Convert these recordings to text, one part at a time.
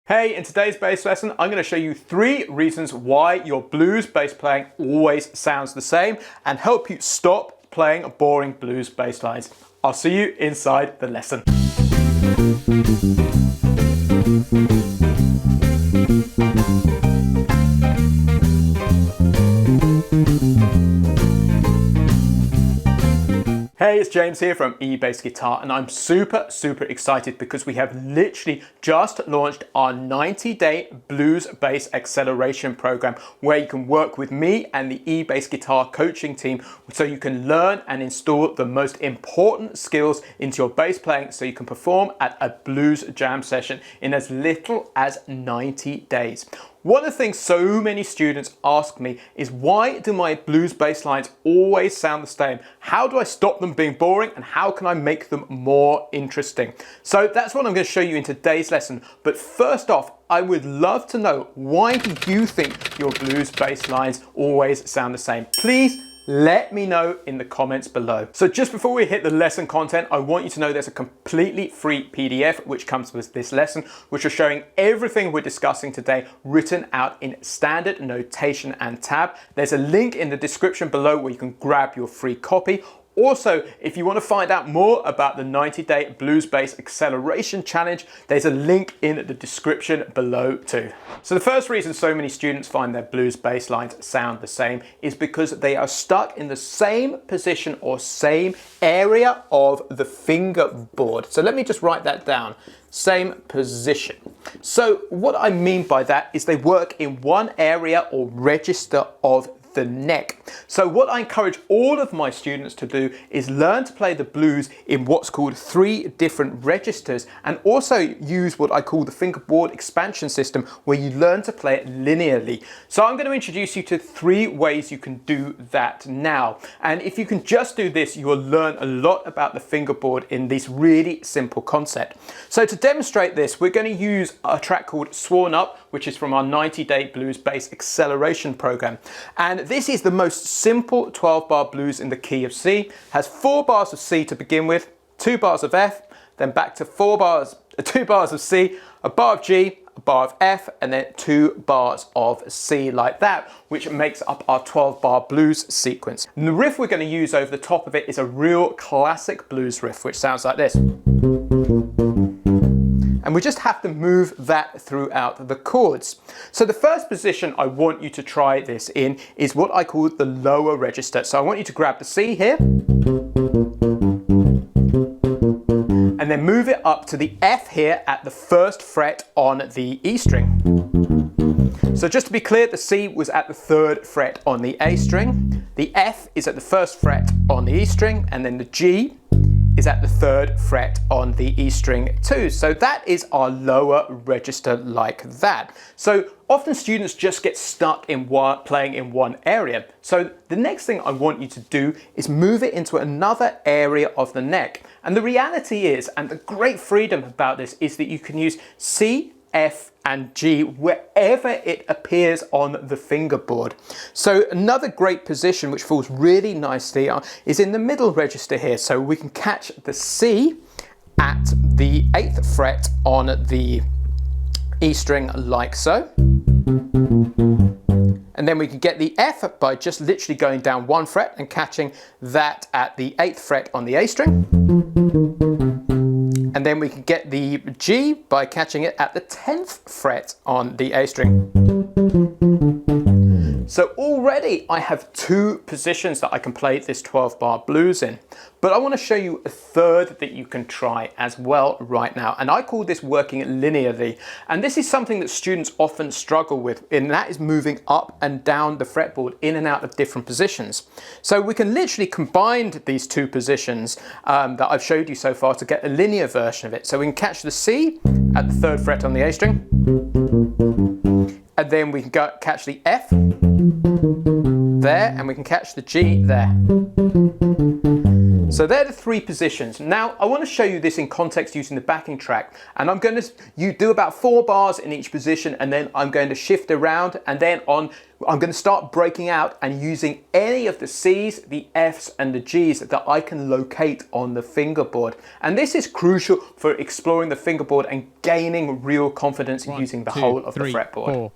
Hey, in today's bass lesson, I'm going to show you 3 reasons why your blues bass playing always sounds the same and help you stop playing boring blues bass lines. I'll see you inside the lesson. Hey, it's James here from eBassGuitar, and I'm super excited because we have literally just launched our 90-day blues bass acceleration program where you can work with me and the eBassGuitar coaching team so you can learn and install the most important skills into your bass playing so you can perform at a blues jam session in as little as 90 days. One of the things so many students ask me is, why do my blues bass lines always sound the same? How do I stop them being boring, and how can I make them more interesting? So that's what I'm going to show you in today's lesson. But first off, I would love to know, why do you think your blues bass lines always sound the same? Please let me know in the comments below. So just before we hit the lesson content, I want you to know there's a completely free PDF which comes with this lesson, which is showing everything we're discussing today written out in standard notation and tab. There's a link in the description below where you can grab your free copy. Also, if you want to find out more about the 90-day Blues Bass Acceleration Challenge, there's a link in the description below too. So the first reason so many students find their blues bass lines sound the same is because they are stuck in the same position or same area of the fingerboard. So let me just write that down. Same position. So what I mean by that is they work in one area or register of the neck. So what I encourage all of my students to do is learn to play the blues in what's called 3 different registers, and also use what I call the fingerboard expansion system, where you learn to play it linearly. So I'm going to introduce you to 3 ways you can do that now. And if you can just do this, you will learn a lot about the fingerboard in this really simple concept. So to demonstrate this, we're going to use a track called Sworn Up, which is from our 90-day blues bass acceleration program. And this is the most simple 12-bar blues in the key of C. Has 4 bars of C to begin with, 2 bars of F, then back to 2 bars of C, a bar of G, a bar of F, and then 2 bars of C, like that, which makes up our 12-bar blues sequence. And the riff we're going to use over the top of it is a real classic blues riff, which sounds like this. And we just have to move that throughout the chords. So the first position I want you to try this in is what I call the lower register. So I want you to grab the C here, and then move it up to the F here at the 1st fret on the E string. So just to be clear, the C was at the 3rd fret on the A string, the F is at the 1st fret on the E string, and then the G is at the 3rd fret on the E string too. So that is our lower register, like that. So often students just get stuck in playing in one area. So the next thing I want you to do is move it into another area of the neck. And the reality is, and the great freedom about this, is that you can use C, F and G wherever it appears on the fingerboard. So another great position which falls really nicely is in the middle register here. So we can catch the C at the 8th fret on the E string, like so. And then we can get the F by just literally going down 1 fret and catching that at the 8th fret on the A string. And then we can get the G by catching it at the 10th fret on the A string. So already I have 2 positions that I can play this 12-bar blues in. But I want to show you a 3rd that you can try as well right now. And I call this working linearly. And this is something that students often struggle with, and that is moving up and down the fretboard in and out of different positions. So we can literally combine these 2 positions that I've showed you so far to get a linear version of it. So we can catch the C at the 3rd fret on the A string. And then we can catch the F there, and we can catch the G there. So they're the three positions. Now I want to show you this in context using the backing track, and I'm going to do about 4 bars in each position, and then I'm going to shift around, and then I'm going to start breaking out and using any of the C's, the F's and the G's that I can locate on the fingerboard. And this is crucial for exploring the fingerboard and gaining real confidence in using the whole of the fretboard.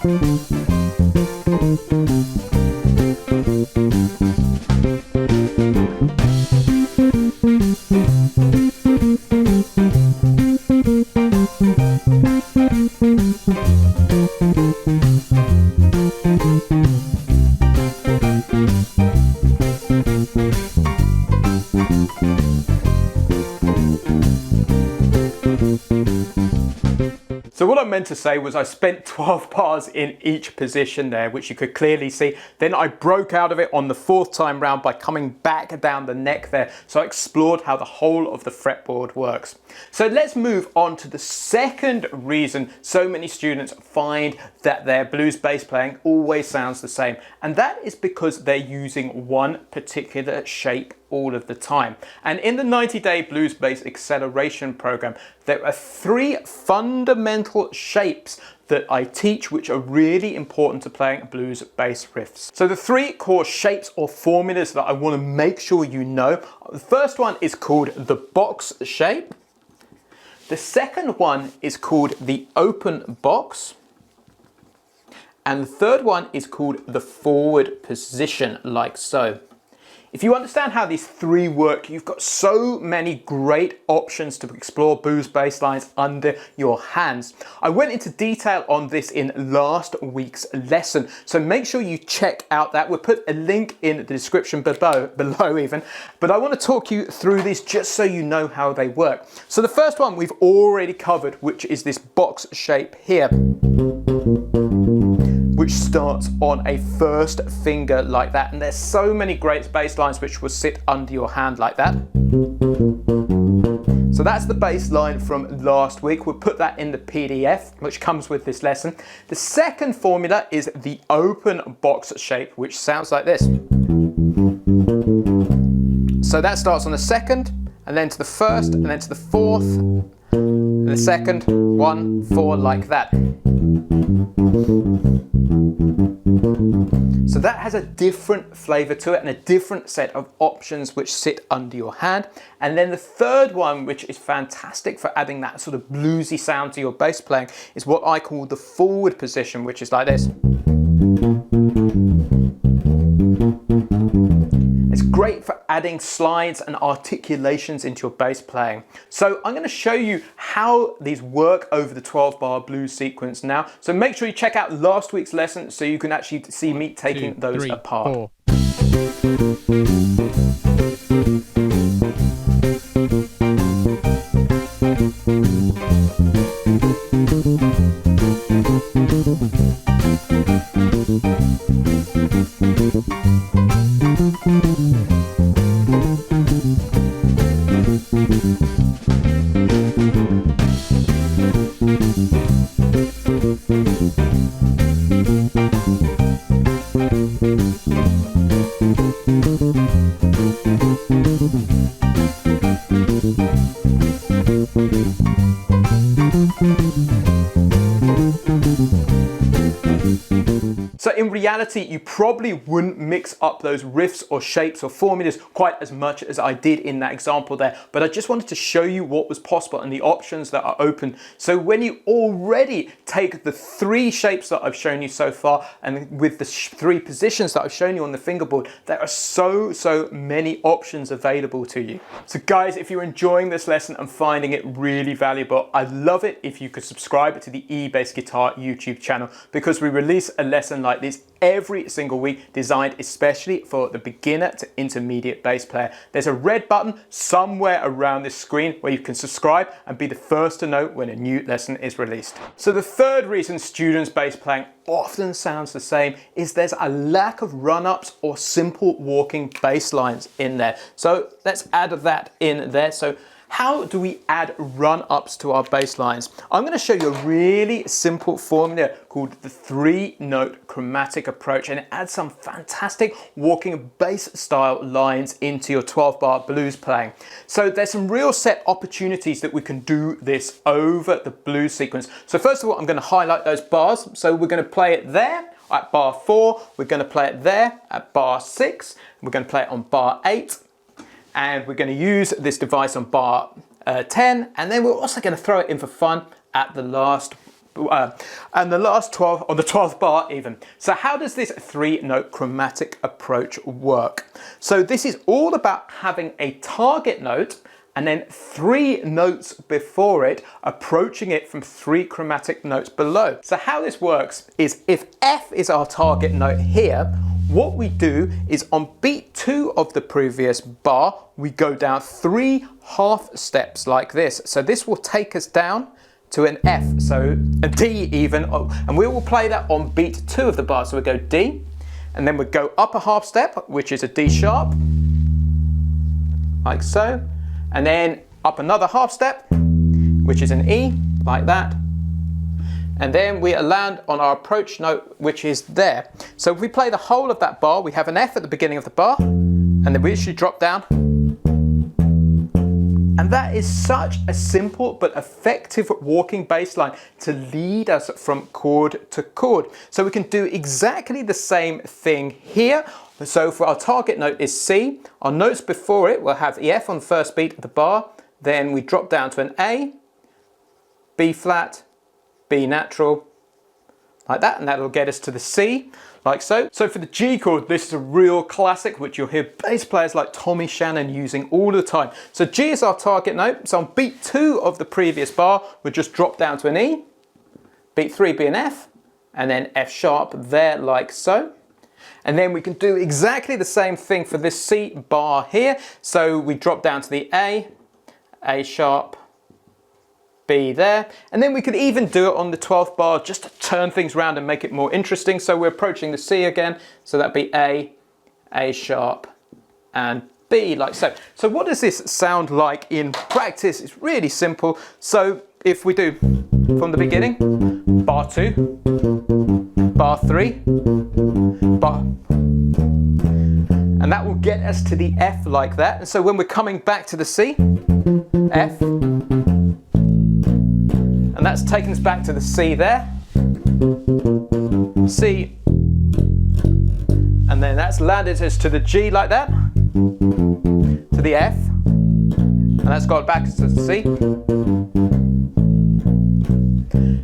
2. So what I meant to say was I spent 12 bars in each position there, which you could clearly see. Then I broke out of it on the 4th time round by coming back down the neck there. So I explored how the whole of the fretboard works. So let's move on to the second reason so many students find that their blues bass playing always sounds the same. And that is because they're using one particular shape all of the time. And in the 90-day blues bass acceleration program, there are 3 fundamental shapes that I teach which are really important to playing blues bass riffs. So the 3 core shapes or formulas that I want to make sure you know. The first one is called the box shape. The second one is called the open box. And the third one is called the forward position, like so. If you understand how these 3 work, you've got so many great options to explore blues bass lines under your hands. I went into detail on this in last week's lesson, so make sure you check out that. We'll put a link in the description below even, but I want to talk you through these just so you know how they work. So the first one we've already covered, which is this box shape here, which starts on a first finger like that. And there's so many great bass lines which will sit under your hand like that. So that's the bass line from last week. We'll put that in the PDF, which comes with this lesson. The second formula is the open box shape, which sounds like this. So that starts on the second, and then to the first, and then to the fourth, and the second, 1, 4, like that. So that has a different flavor to it and a different set of options which sit under your hand. And then the third one, which is fantastic for adding that sort of bluesy sound to your bass playing, is what I call the forward position, which is like this. It's great for adding slides and articulations into your bass playing. So I'm going to show you how these work over the 12-bar blues sequence now. So make sure you check out last week's lesson so you can actually see me taking those apart. 4. reality, you probably wouldn't mix up those riffs or shapes or formulas quite as much as I did in that example there, but I just wanted to show you what was possible and the options that are open. So when you already take the 3 shapes that I've shown you so far, and with the 3 positions that I've shown you on the fingerboard, there are so many options available to you. So guys, if you're enjoying this lesson and finding it really valuable, I'd love it if you could subscribe to the eBassGuitar YouTube channel, because we release a lesson like this every single week, designed especially for the beginner to intermediate bass player. There's a red button somewhere around this screen where you can subscribe and be the first to know when a new lesson is released. So the third reason students' bass playing often sounds the same is there's a lack of run-ups or simple walking bass lines in there. So let's add that in there. So how do we add run-ups to our bass lines? I'm going to show you a really simple formula called the 3-note chromatic approach, and it adds some fantastic walking bass style lines into your 12-bar blues playing. So there's some real set opportunities that we can do this over the blues sequence. So first of all, I'm going to highlight those bars. So we're going to play it there at bar 4, we're going to play it there at bar 6, we're going to play it on bar 8, and we're going to use this device on bar 10, and then we're also going to throw it in for fun at the last and the last 12 on the 12th bar even. So how does this 3-note chromatic approach work? So this is all about having a target note and then 3 notes before it, approaching it from 3 chromatic notes below. So how this works is, if F is our target note here, what we do is on beat 2 of the previous bar, we go down 3 half steps like this. So this will take us down to an F, so a D even, and we will play that on beat 2 of the bar. So we go D, and then we go up a half step, which is a D sharp, like so, and then up another half step, which is an E, like that. And then we land on our approach note, which is there. So if we play the whole of that bar, we have an F at the beginning of the bar, and then we actually drop down. And that is such a simple but effective walking bass line to lead us from chord to chord. So we can do exactly the same thing here. So for our target note is C, our notes before it will have F on the first beat of the bar, then we drop down to an A, B flat, B natural, like that, and that'll get us to the C, like so. So for the G chord, this is a real classic, which you'll hear bass players like Tommy Shannon using all the time. So G is our target note, so on beat 2 of the previous bar, we'll just drop down to an E, beat 3 be an F, and then F sharp there, like so. And then we can do exactly the same thing for this C bar here. So we drop down to the A sharp, B there, and then we could even do it on the 12th bar just to turn things around and make it more interesting. So we're approaching the C again, so that'd be A sharp, and B, like so. So what does this sound like in practice? It's really simple. So if we do from the beginning, bar 2, bar 3, bar, and that will get us to the F like that. And so when we're coming back to the C, F, and that's taken us back to the C there, C, and then that's landed us to the G like that, to the F, and that's got back to the C.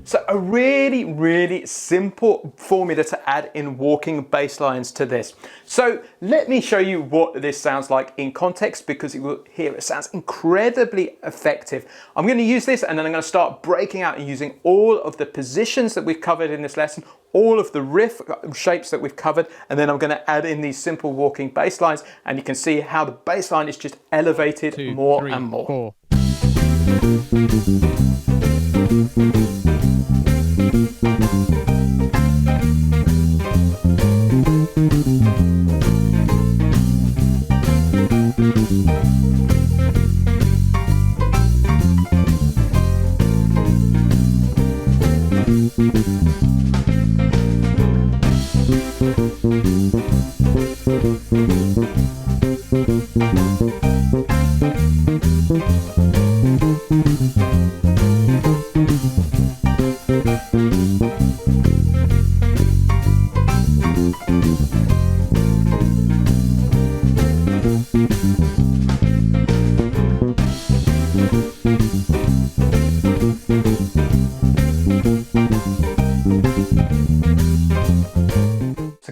So a really simple formula to add in walking bass lines to this. So let me show you what this sounds like in context, because you will hear it sounds incredibly effective. I'm going to use this, and then I'm going to start breaking out and using all of the positions that we've covered in this lesson, all of the riff shapes that we've covered, and then I'm going to add in these simple walking bass lines, and you can see how the bass line is just elevated 2, more 3, and more. 4.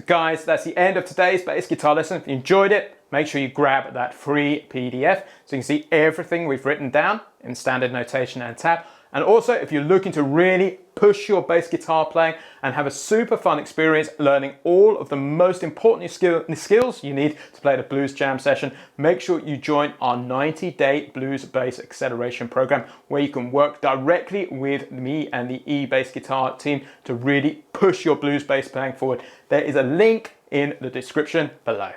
guys, that's the end of today's bass guitar lesson. If you enjoyed it, make sure you grab that free PDF so you can see everything we've written down in standard notation and tab. And also, if you're looking to really push your bass guitar playing and have a super fun experience learning all of the most important skills you need to play the blues jam session, make sure you join our 90-day blues bass acceleration program, where you can work directly with me and the eBassGuitar team to really push your blues bass playing forward. There is a link in the description below.